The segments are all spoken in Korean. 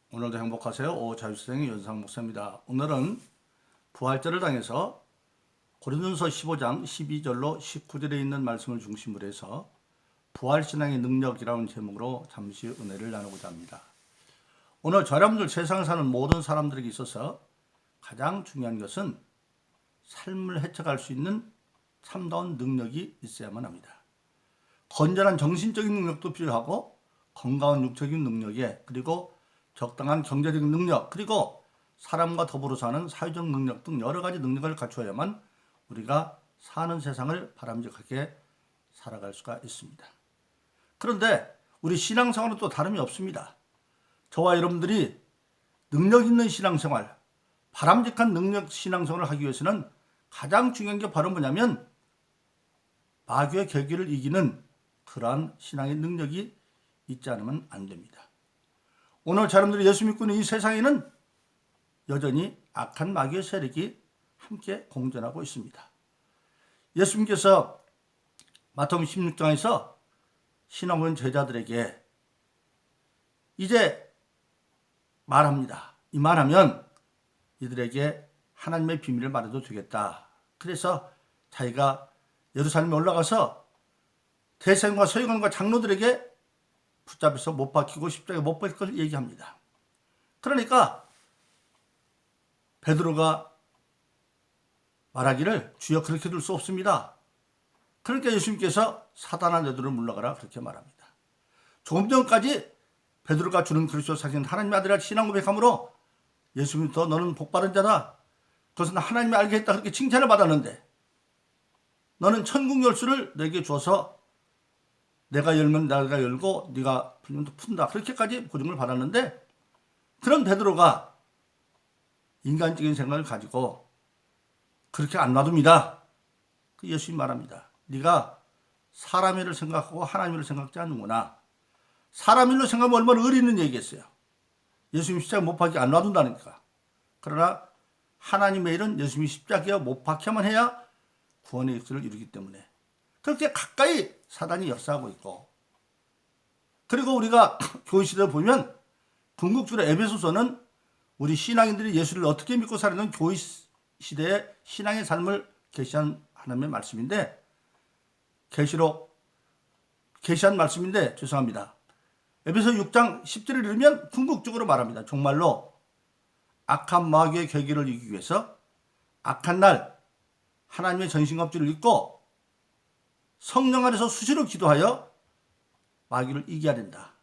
오늘도 행복하세요. 오자유생의 연상 목사입니다. 오늘은 부활절을 당해서 고린도전서 15장 12절로 19절에 있는 말씀을 중심으로 해서 부활신앙의 능력이라는 제목으로 잠시 은혜를 나누고자 합니다. 오늘 여러분들 세상에 사는 모든 사람들에게 있어서 가장 중요한 것은 삶을 헤쳐갈 수 있는 참다운 능력이 있어야만 합니다. 건전한 정신적인 능력도 필요하고 건강한 육적인 능력에 그리고 적당한 경제적인 능력 그리고 사람과 더불어 사는 사회적 능력 등 여러 가지 능력을 갖추어야만 우리가 사는 세상을 바람직하게 살아갈 수가 있습니다. 그런데 우리 신앙생활은 또 다름이 없습니다. 저와 여러분들이 능력 있는 신앙생활, 바람직한 능력 신앙생활을 하기 위해서는 가장 중요한 게 바로 뭐냐면 마귀의 계기를 이기는 그러한 신앙의 능력이 있지 않으면 안 됩니다. 오늘 여러분들이 예수 믿고 있는 이 세상에는 여전히 악한 마귀의 세력이 함께 공존하고 있습니다. 예수님께서 마태복음 16장에서 신앙원 제자들에게 이제 말합니다. 이 말하면 이들에게 하나님의 비밀을 말해도 되겠다. 그래서 자기가 예루살렘에 올라가서 대생과 서기관과 장로들에게 붙잡혀서 못 박히고 십자가에 못 박힐 것을 얘기합니다. 그러니까 베드로가 말하기를 주여 그렇게 둘 수 없습니다. 그러니까 예수님께서 사단아 너희들을 물러가라 그렇게 말합니다. 조금 전까지 베드로가 주는 그리스도 사신 하나님의 아들이라 신앙 고백함으로 예수님부터 너는 복받은 자다. 그것은 하나님이 알게 했다 그렇게 칭찬을 받았는데 너는 천국 열쇠를 내게 주어서 내가 열면 내가 열고 네가 풀면 또 푼다. 그렇게까지 보증을 받았는데 그런 베드로가 인간적인 생각을 가지고 그렇게 안 놔둡니다. 그 예수님 말합니다. 네가 사람 일을 생각하고 하나님 일을 생각지 않는구나. 사람 일로 생각하면 얼마나 의리 있는 얘기겠어요. 예수님 십자가 못 박히게 안 놔둔다니까. 그러나 하나님의 일은 예수님이 십자가에 못 박혀만 해야 구원의 역사를 이루기 때문에 그렇게 가까이 사단이 역사하고 있고 그리고 우리가 교회시대를 보면 궁극적으로 에베소서는 우리 신앙인들이 예수를 어떻게 믿고 살아가는 교회시대의 신앙의 삶을 계시한 하나님의 말씀인데 계시한 말씀인데 죄송합니다. 에베소 6장 10절을 읽으면 궁극적으로 말합니다. 정말로 악한 마귀의 계기를 이기기 위해서 악한 날 하나님의 전신갑주를 입고 성령 안에서 수시로 기도하여 마귀를 이겨야 된다.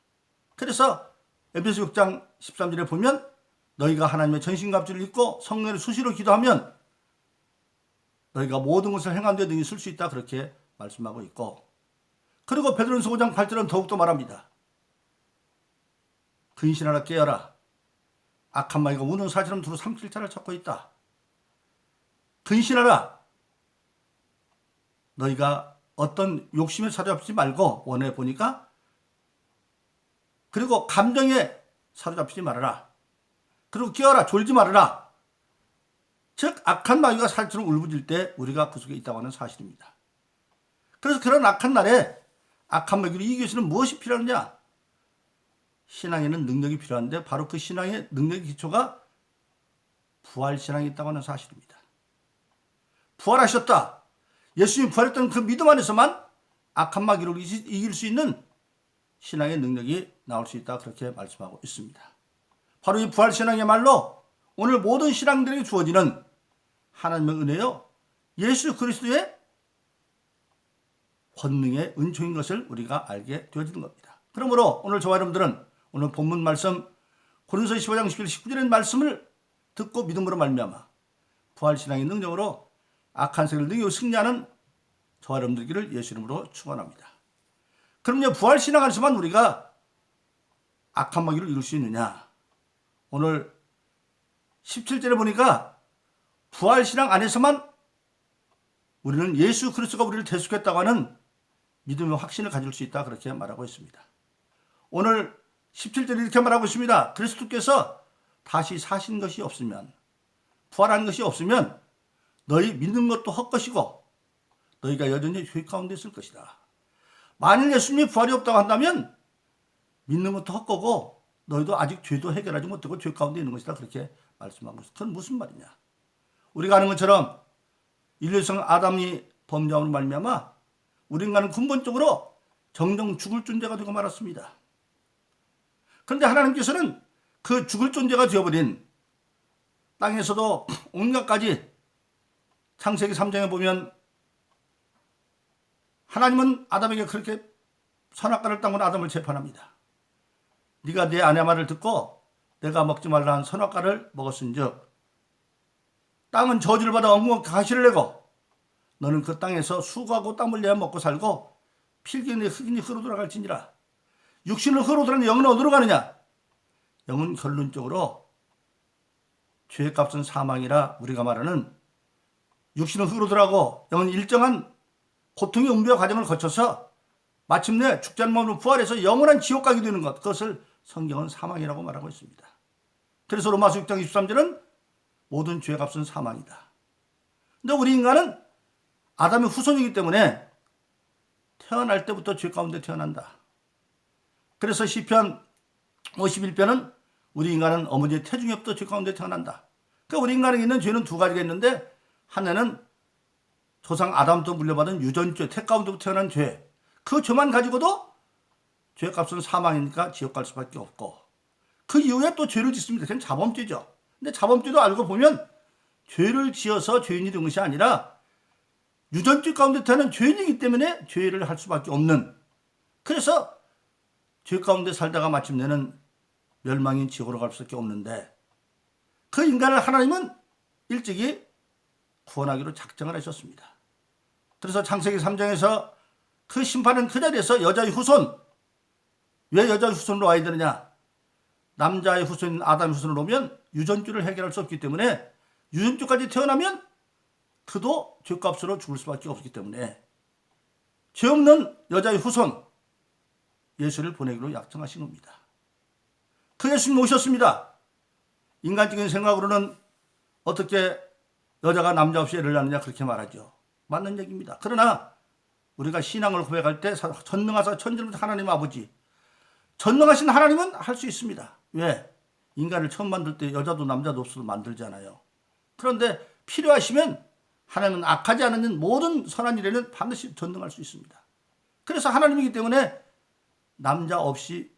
그래서 에베소 6장 13절에 보면 너희가 하나님의 전신갑주를 입고 성령 안에서 수시로 기도하면 너희가 모든 것을 행한 데 능히 쓸 수 있다. 그렇게 말씀하고 있고 그리고 베드로전서 5장 8절은 더욱더 말합니다. 근신하라 깨어라. 악한 마귀가 우는 사처럼 두루 삼킬 자를 찾고 있다. 근신하라. 너희가 어떤 욕심에 사로잡지 말고 원해 보니까 그리고 감정에 사로잡히지 말아라. 그리고 깨어라. 졸지 말아라. 즉 악한 마귀가 살처럼 울부짖을 때 우리가 그 속에 있다고 하는 사실입니다. 그래서 그런 악한 날에 악한 마귀를 이기기 위해서는 무엇이 필요하느냐? 신앙에는 능력이 필요한데 바로 그 신앙의 능력의 기초가 부활신앙이 있다고 하는 사실입니다. 부활하셨다. 예수님이 부활했던 그 믿음 안에서만 악한 마귀를 이길 수 있는 신앙의 능력이 나올 수 있다. 그렇게 말씀하고 있습니다. 바로 이 부활신앙이야말로 오늘 모든 신앙들에게 주어지는 하나님의 은혜요. 예수 그리스도의 권능의 은총인 것을 우리가 알게 되어지는 겁니다. 그러므로 오늘 저와 여러분들은 오늘 본문 말씀 고린도서 15장 11절 19절의 말씀을 듣고 믿음으로 말미암아 부활신앙의 능력으로 악한 세력을 능히 승리하는 저와 여러분들기를 예수 이름으로 축원합니다. 그럼요 부활신앙 안에서만 우리가 악한 마귀를 이룰 수 있느냐? 오늘 17절에 보니까 부활신앙 안에서만 우리는 예수 그리스도가 우리를 대속했다고 하는 믿음의 확신을 가질 수 있다. 그렇게 말하고 있습니다. 오늘 17절에 이렇게 말하고 있습니다. 그리스도께서 다시 사신 것이 없으면 부활한 것이 없으면 너희 믿는 것도 헛것이고 너희가 여전히 죄 가운데 있을 것이다. 만일 예수님이 부활이 없다고 한다면 믿는 것도 헛거고 너희도 아직 죄도 해결하지 못하고 죄 가운데 있는 것이다. 그렇게 말씀하고 있어요. 그건 무슨 말이냐? 우리가 아는 것처럼 인류성 아담이 범죄함으로 말미암아 우리 인간은 근본적으로 정령 죽을 존재가 되고 말았습니다. 그런데 하나님께서는 그 죽을 존재가 되어버린 땅에서도 온갖 가지 창세기 3장에 보면 하나님은 아담에게 그렇게 선악과를 따먹은 아담을 재판합니다. 네가 내 아내 말을 듣고 내가 먹지 말라 한 선악과를 먹었은즉 땅은 저주를 받아 엉궁 가시를 내고 너는 그 땅에서 수고하고 땀 흘려야 먹고 살고 필기의 흑인이 흐르 돌아갈지니라. 육신을 흐르 돌아가는 영은 어디로 가느냐? 영은 결론적으로 죄값은 사망이라 우리가 말하는 육신은 흙으로 들어가고 영은 일정한 고통의 운명 과정을 거쳐서 마침내 죽지 않은 몸으로 부활해서 영원한 지옥 가게 되는 것, 그것을 성경은 사망이라고 말하고 있습니다. 그래서 로마서 6장 23절은 모든 죄값은 사망이다. 근데 우리 인간은 아담의 후손이기 때문에 태어날 때부터 죄 가운데 태어난다. 그래서 시편 51편은 우리 인간은 어머니의 태중에부터 죄 가운데 태어난다. 그러니까 우리 인간에게 있는 죄는 두 가지가 있는데 하나는 조상 아담부터 물려받은 유전죄, 태 가운데부터 태어난 죄. 그 죄만 가지고도 죄값은 사망이니까 지옥 갈 수밖에 없고 그 이후에 또 죄를 짓습니다. 그건 자범죄죠. 근데 자범죄도 알고 보면 죄를 지어서 죄인이 된 것이 아니라 유전죄 가운데 태어난 죄인이기 때문에 죄를 할 수밖에 없는, 그래서 죄 가운데 살다가 마침내는 멸망인 지옥으로 갈 수밖에 없는데 그 인간을 하나님은 일찍이 구원하기로 작정을 하셨습니다. 그래서 창세기 3장에서 그 심판은 그 자리에서 여자의 후손, 왜 여자의 후손으로 와야 되느냐? 남자의 후손인 아담의 후손으로 오면 유전죄를 해결할 수 없기 때문에 유전죄까지 태어나면 그도 죄값으로 죽을 수밖에 없기 때문에 죄 없는 여자의 후손 예수를 보내기로 약정하신 겁니다. 그 예수님 오셨습니다. 인간적인 생각으로는 어떻게 여자가 남자 없이 애를 낳느냐 그렇게 말하죠. 맞는 얘기입니다. 그러나 우리가 신앙을 고백할 때 전능하사 천지부터 하나님 아버지, 전능하신 하나님은 할 수 있습니다. 왜? 인간을 처음 만들 때 여자도 남자도 없어도 만들잖아요. 그런데 필요하시면 하나님은 악하지 않은 모든 선한 일에는 반드시 전능할 수 있습니다. 그래서 하나님이기 때문에 남자 없이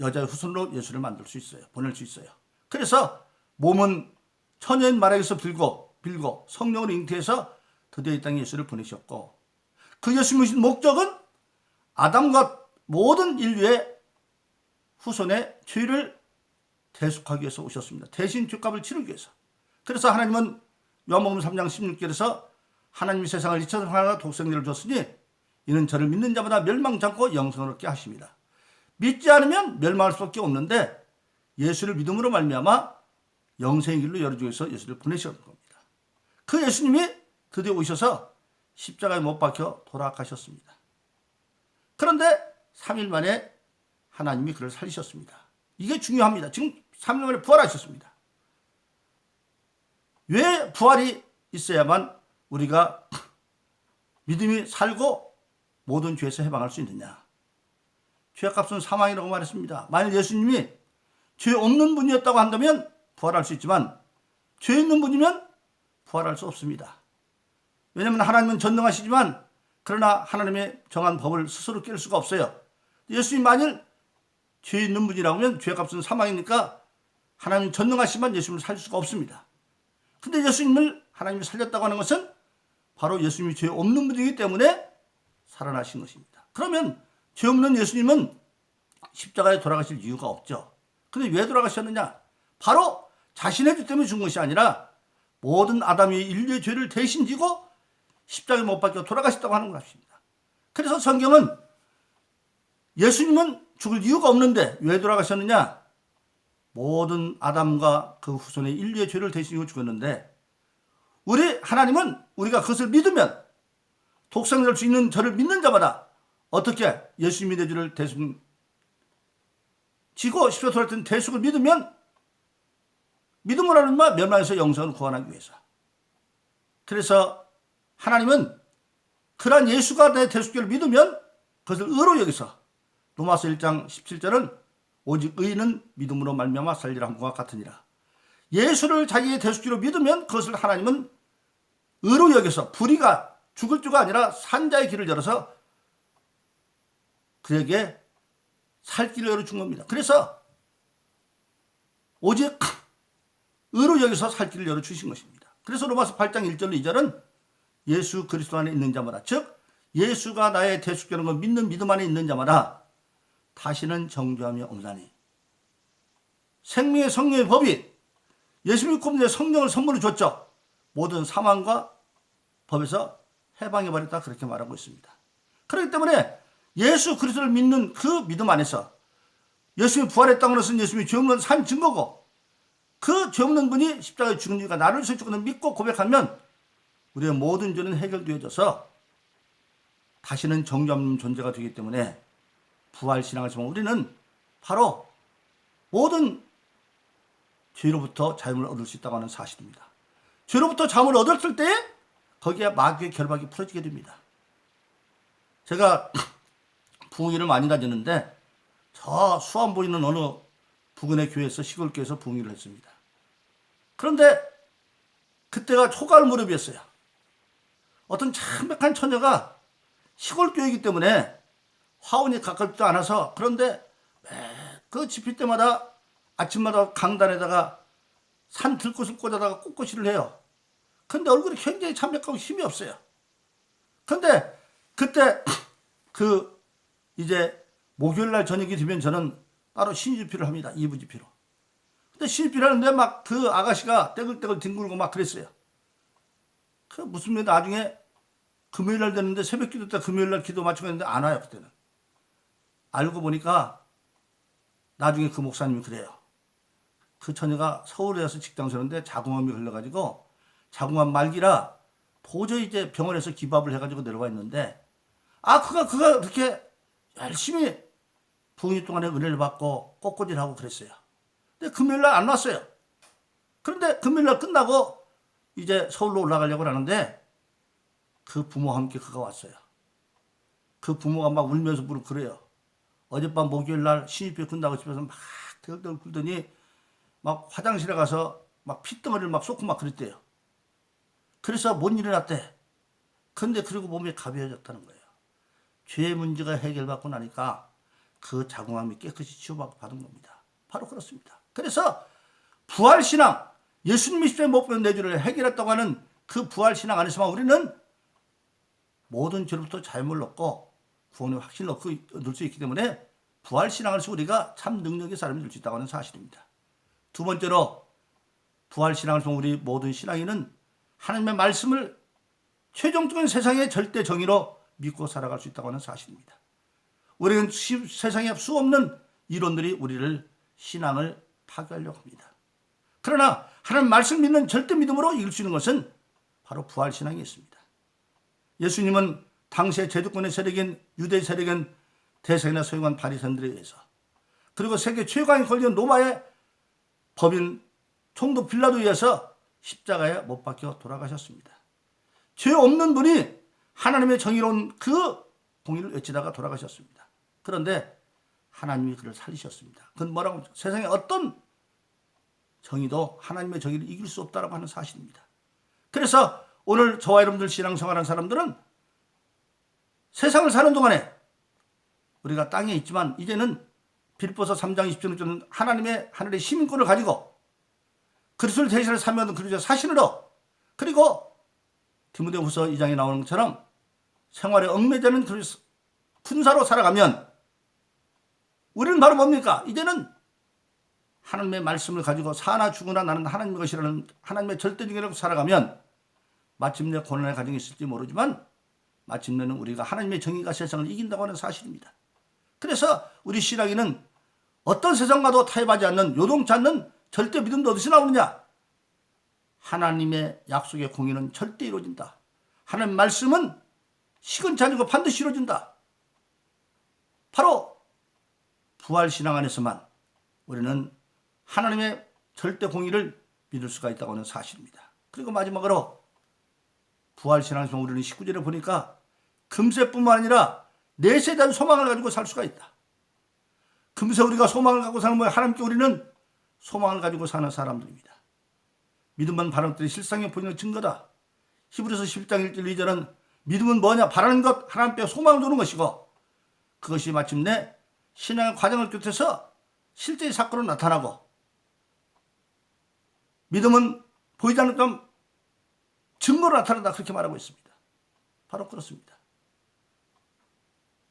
여자의 후손으로 예수를 만들 수 있어요. 보낼 수 있어요. 그래서 몸은 처녀인 마리아에서 빌고 성령으로 잉태해서 드디어 이 땅에 예수를 보내셨고 그 예수님의 오신 목적은 아담과 모든 인류의 후손의 죄를 대속하기 위해서 오셨습니다. 대신 죄값을 치르기 위해서. 그래서 하나님은 요한복음 3장 16절에서 하나님이 세상을 이처럼 사랑하사 독생자를 줬으니 이는 저를 믿는 자마다 멸망치 않고 영생을 얻게 하십니다. 믿지 않으면 멸망할 수밖에 없는데 예수를 믿음으로 말미암아 영생의 길로 열어주기 위해서 예수를 보내셨던 겁니다. 그 예수님이 드디어 오셔서 십자가에 못 박혀 돌아가셨습니다. 그런데 3일 만에 하나님이 그를 살리셨습니다. 이게 중요합니다. 지금 3일 만에 부활하셨습니다. 왜 부활이 있어야만 우리가 믿음이 살고 모든 죄에서 해방할 수 있느냐? 죄값은 사망이라고 말했습니다. 만일 예수님이 죄 없는 분이었다고 한다면 부활할 수 있지만 죄 있는 분이면 부활할 수 없습니다. 왜냐하면 하나님은 전능하시지만 그러나 하나님의 정한 법을 스스로 깰 수가 없어요. 예수님 만일 죄 있는 분이라고 하면 죄값은 사망이니까 하나님은 전능하시지만 예수님을 살릴 수가 없습니다. 근데 예수님을 하나님이 살렸다고 하는 것은 바로 예수님이 죄 없는 분이기 때문에 살아나신 것입니다. 그러면 죄 없는 예수님은 십자가에 돌아가실 이유가 없죠. 근데 왜 돌아가셨느냐? 바로 자신의 죄 때문에 죽은 것이 아니라 모든 아담이 인류의 죄를 대신 지고 십자가에 못 박혀 돌아가셨다고 하는 것입니다. 그래서 성경은 예수님은 죽을 이유가 없는데 왜 돌아가셨느냐? 모든 아담과 그 후손의 인류의 죄를 대신 지고 죽었는데 우리 하나님은 우리가 그것을 믿으면 독생자를 주 있는 저를 믿는 자마다 어떻게 예수님이 내 죄를 대신 지고 십자가에 돌아갔던 대속을 믿으면 믿음으로 하는 말 멸망에서 영생을 구원하기 위해서. 그래서 하나님은 그러한 예수가 내 대속죄를 믿으면 그것을 의로 여기서 로마서 1장 17절은 오직 의인은 믿음으로 말미암아 살리라 한 것과 같으니라. 예수를 자기의 대속주로 믿으면 그것을 하나님은 의로 여겨서 불의가 죽을 주가 아니라 산자의 길을 열어서 그에게 살 길을 열어준 겁니다. 그래서 오직 의로 여기서 살 길을 열어주신 것입니다. 그래서 로마서 8장 1절 2절은 예수 그리스도 안에 있는 자마다, 즉 예수가 나의 대속자라는 걸 믿는 믿음 안에 있는 자마다 다시는 정죄함이 없나니. 생명의 성령의 법이 예수 믿고 내 성령을 선물로 줬죠. 모든 사망과 법에서 해방해버렸다, 그렇게 말하고 있습니다. 그렇기 때문에 예수 그리스도를 믿는 그 믿음 안에서 예수님이 부활했다는 것은 예수님이 죄 없는 산 증거고, 그 죄 없는 분이 십자가에 죽은 이유가 나를 위해서 죽었다는 믿고 고백하면 우리의 모든 죄는 해결되어져서 다시는 정죄 없는 존재가 되기 때문에 부활신앙을 통해 우리는 바로 모든 죄로부터 자유를 얻을 수 있다고 하는 사실입니다. 죄로부터 자유를 얻었을 때 거기에 마귀의 결박이 풀어지게 됩니다. 제가 부흥회를 많이 다녔는데 저 수안 보이는 어느 부근의 교회에서, 시골 교회에서 부흥회를 했습니다. 그런데 그때가 초가을 무렵이었어요. 어떤 참백한 처녀가 시골 교회이기 때문에 화원이 가깝지도 않아서, 그런데 그 집회 때마다 아침마다 강단에다가 산 들꽃을 꽂아다가 꽃꽂이를 해요. 근데 얼굴이 굉장히 참백하고 힘이 없어요. 근데 그때 이제 목요일날 저녁이 되면 저는 따로 신유집회를 합니다. 2부 집회로. 근데 신유집회를 하는데 막 그 아가씨가 떼글떼글 뒹굴고 막 그랬어요. 그 무슨 일 나중에 금요일날 됐는데 새벽 기도 때 금요일날 기도 마치고 했는데 안 와요, 그때는. 알고 보니까 나중에 그 목사님이 그래요. 그 처녀가 서울에 와서 직장 서는데 자궁암이 걸려가지고 자궁암 말기라 도저히 이제 병원에서 기밥을 해가지고 내려와 있는데, 그가 그렇게 열심히 부흥회 동안에 은혜를 받고 꽃꽂이를 하고 그랬어요. 근데 금요일날 안 왔어요. 그런데 금요일날 끝나고 이제 서울로 올라가려고 하는데 그 부모와 함께 그가 왔어요. 그 부모가 막 울면서 그래요. 어젯밤 목요일날 신입회 끝나고 집에서 막 덜덜 굴더니 막 화장실에 가서 막 핏덩어리를 막 쏟고 막 그랬대요. 그래서 못 일어났대. 근데 그리고 몸이 가벼워졌다는 거예요. 죄의 문제가 해결받고 나니까 그 자궁암이 깨끗이 치유받은 겁니다. 바로 그렇습니다. 그래서 부활신앙, 예수님이 십자가에 못 박힌 내 죄를 해결했다고 하는 그 부활신앙 안에서만 우리는 모든 죄로부터 자유를 얻고 구원의 확신을 얻을 수 있기 때문에 부활신앙을 우리가 참 능력의 사람이 될 수 있다고 하는 사실입니다. 두 번째로 부활신앙을 통해 우리 모든 신앙인은 하나님의 말씀을 최종적인 세상의 절대 정의로 믿고 살아갈 수 있다고 하는 사실입니다. 우리는 세상에 수없는 이론들이 우리를 신앙을 파괴하려고 합니다. 그러나 하나님 말씀 믿는 절대 믿음으로 이길 수 있는 것은 바로 부활신앙이 있습니다. 예수님은 당시의 제도권의 세력인 유대 세력인 대세나 소용한 바리새인들에 의해서, 그리고 세계 최강에 걸린 로마의 법인 총독 빌라도에 의해서 십자가에 못 박혀 돌아가셨습니다. 죄 없는 분이 하나님의 정의로운 그 공의를 외치다가 돌아가셨습니다. 그런데 하나님이 그를 살리셨습니다. 그건 뭐라고 하죠? 세상에 어떤 정의도 하나님의 정의를 이길 수 없다고 하는 사실입니다. 그래서 오늘 저와 여러분들 신앙생활하는 사람들은 세상을 사는 동안에 우리가 땅에 있지만 이제는 빌립보서 3장 20절은 하나님의 하늘의 시민권을 가지고 그리스도를 대신해 사명하는 그리스도의 사신으로, 그리고 디모데후서 2장에 나오는 것처럼 생활에 얽매이는 군사로 살아가면 우리는 바로 뭡니까? 이제는 하나님의 말씀을 가지고 사나 죽으나 나는 하나님의 것이라는 하나님의 절대적이라고 살아가면 마침내 고난의 과정이 있을지 모르지만 마침내는 우리가 하나님의 정의가 세상을 이긴다고 하는 사실입니다. 그래서 우리 신앙인은 어떤 세상과도 타협하지 않는, 요동치 않는 절대 믿음도 어디서 나오느냐? 하나님의 약속의 공의는 절대 이루어진다. 하나님 말씀은 시건치 아니고 반드시 이루어진다. 바로 부활신앙 안에서만 우리는 하나님의 절대 공의를 믿을 수가 있다고 하는 사실입니다. 그리고 마지막으로 부활신앙에서 우리는 19절에 보니까 금세뿐만 아니라 내세에 대한 소망을 가지고 살 수가 있다. 금세 우리가 소망을 갖고 사는 거예요. 하나님께 우리는 소망을 가지고 사는 사람들입니다. 믿음은 바라는 것들이 실상에 보이는 증거다. 히브리서 11장 1절 2절은 믿음은 뭐냐? 바라는 것, 하나님께 소망을 두는 것이고 그것이 마침내 신앙의 과정을 끝에서 실제의 사건으로 나타나고 믿음은 보이지 않는 점 증거로 나타난다. 그렇게 말하고 있습니다. 바로 그렇습니다.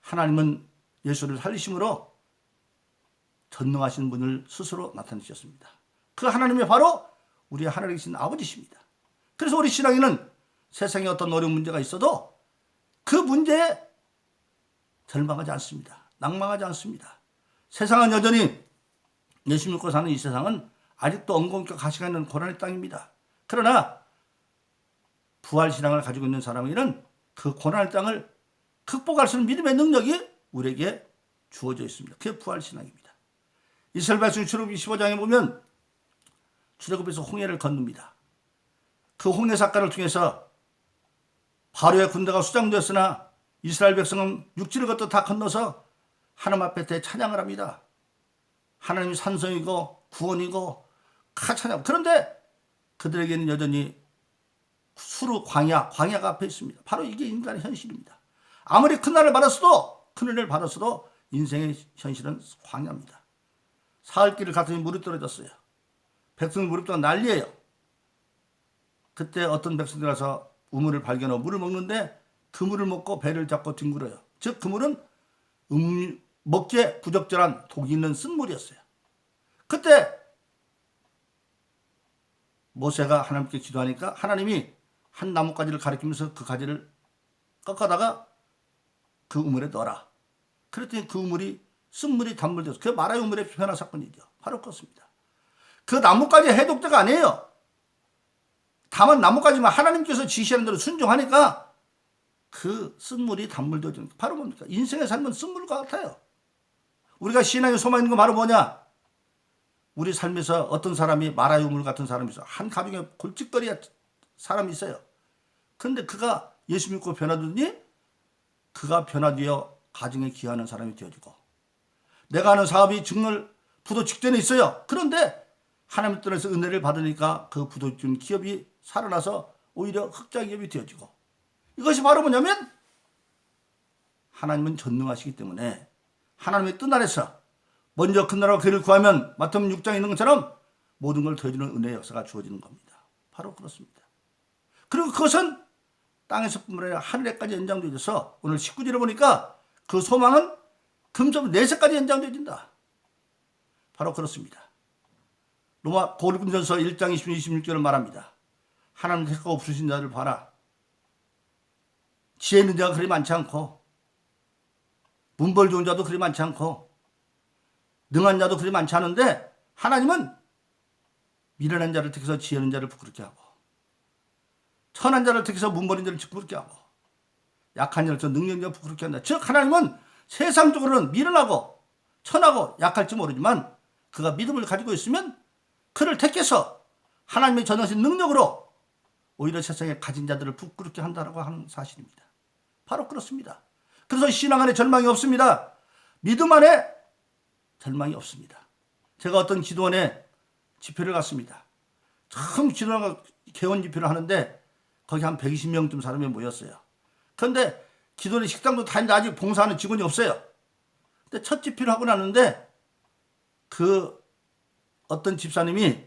하나님은 예수를 살리심으로 전능하신 분을 스스로 나타내셨습니다. 그 하나님이 바로 우리 하늘에 계신 아버지십니다. 그래서 우리 신앙에는 세상에 어떤 어려운 문제가 있어도 그 문제에 절망하지 않습니다. 낭망하지 않습니다. 세상은 여전히 예수 믿고 사는 이 세상은 아직도 엉겅퀴 가시가 있는 고난의 땅입니다. 그러나 부활신앙을 가지고 있는 사람에게는 그 고난의 땅을 극복할 수 있는 믿음의 능력이 우리에게 주어져 있습니다. 그게 부활신앙입니다. 이스라엘 백성이 출애굽기 15장에 보면 출애굽에서 홍해를 건넙니다. 그 홍해 사건을 통해서 바로의 군대가 수장되었으나 이스라엘 백성은 육지를 걷도 다 건너서 하나님 앞에 대찬양을 합니다. 하나님이 산성이고 구원이고 찬양. 그런데 그들에게는 여전히 수루 광야가 앞에 있습니다. 바로 이게 인간의 현실입니다. 아무리 큰 날을 받았어도 큰 은혜를 받았어도 인생의 현실은 광야입니다. 사흘길을 갔더니 물이 떨어졌어요. 백성이 물이 떨어 난리예요. 그때 어떤 백성들이 와서 우물을 발견하고 물을 먹는데 그 물을 먹고 배를 잡고 뒹굴어요. 즉 그 물은 먹기에 부적절한 독이 있는 쓴물이었어요. 그때 모세가 하나님께 기도하니까 하나님이 한 나뭇가지를 가리키면서 그 가지를 꺾어다가 그 우물에 넣어라. 그랬더니 그 우물이 쓴물이 단물되어서 그 마라의 우물의 변화 사건이죠. 바로 그렇습니다. 그 나뭇가지 해독제가 아니에요. 다만 나뭇가지만 하나님께서 지시하는 대로 순종하니까 그 쓴물이 단물되어지는 바로 뭡니까? 인생의 삶은 쓴물과 같아요. 우리가 신앙의 소망이 있는 건 바로 뭐냐? 우리 삶에서 어떤 사람이 마라의 우물 같은 사람이 있어요. 한 가정에 골칫거리 사람이 있어요. 그런데 그가 예수 믿고 변화되더니 그가 변화되어 가정에 기여하는 사람이 되어지고 내가 하는 사업이 정말 부도 직전에 있어요. 그런데 하나님 뜻에서 은혜를 받으니까 그 부도 직전 기업이 살아나서 오히려 흑자 기업이 되어지고 이것이 바로 뭐냐면 하나님은 전능하시기 때문에 하나님의 뜻 아래서 먼저 큰 나라와 그를 구하면 마태복음 6장에 있는 것처럼 모든 걸 더해주는 은혜의 역사가 주어지는 겁니다. 바로 그렇습니다. 그리고 그것은 땅에서뿐만 아니라 하늘에까지 연장되어져서 오늘 19절에 보니까 그 소망은 금속 내세까지 연장되어진다. 바로 그렇습니다. 로마 고린도전서 1장 26절을 말합니다. 하나님 택하고 부르신 자를 봐라. 지혜 있는 자가 그리 많지 않고 문벌 좋은 자도 그리 많지 않고 능한 자도 그리 많지 않은데 하나님은 미련한 자를 택해서 지혜 있는 자를 부끄럽게 하고 천한 자를 택해서 문벌인 자를 부끄럽게 하고 약한 자를 저 능력인 자를 부끄럽게 한다. 즉 하나님은 세상적으로는 미련하고 천하고 약할지 모르지만 그가 믿음을 가지고 있으면 그를 택해서 하나님의 전능하신 능력으로 오히려 세상에 가진 자들을 부끄럽게 한다라고 하는 사실입니다. 바로 그렇습니다. 그래서 신앙 안에 절망이 없습니다. 믿음 안에 절망이 없습니다. 제가 어떤 기도원에 집회를 갔습니다. 처음 기도원 개원 집회를 하는데 거기 한 120명쯤 사람이 모였어요. 그런데 기도원에 식당도 다니는데 아직 봉사하는 직원이 없어요. 근데 첫 집회를 하고 나는데 그 어떤 집사님이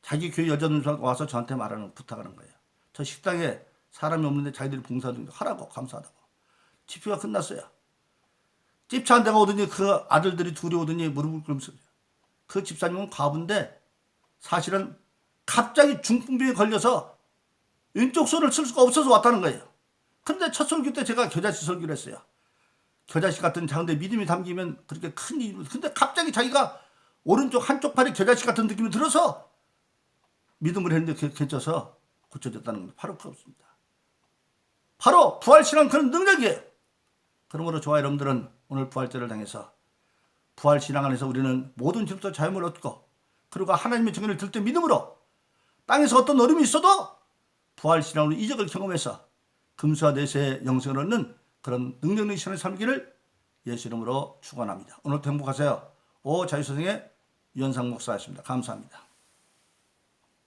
자기 교회 여자분들 와서 저한테 부탁하는 거예요. 저 식당에 사람이 없는데 자기들이 봉사 좀 하라고 감사하다고. 집회가 끝났어요. 집차 한 대가 오더니 그 아들들이 둘이 오더니 무릎을 꿇으면서 그 집사님은 과부인데 사실은 갑자기 중풍병에 걸려서 왼쪽 손을 쓸 수가 없어서 왔다는 거예요. 그런데 첫 설교 때 제가 겨자씨 설교를 했어요. 겨자씨 같은 자근데 믿음이 담기면 그렇게 큰 일이. 근데 갑자기 자기가 오른쪽 한쪽 팔이 겨자씨 같은 느낌이 들어서 믿음을 했는데 괜찮아서 고쳐졌다는 겁니다. 바로 그렇습니다. 바로 부활신앙은 그런 능력이에요. 그러므로 저와 여러분들은 오늘 부활절을 당해서 부활신앙 안에서 우리는 모든 죄부터 자유를 얻고 그리고 하나님의 정의를 들 때 믿음으로 땅에서 어떤 어려움이 있어도 부활신앙으로 이적을 경험해서 금수와 내세의 영생을 얻는 그런 능력 있는 신앙의 삶기를 예수 이름으로 축원합니다. 오늘도 행복하세요. 오 자유선생의 유현상 목사였습니다. 감사합니다.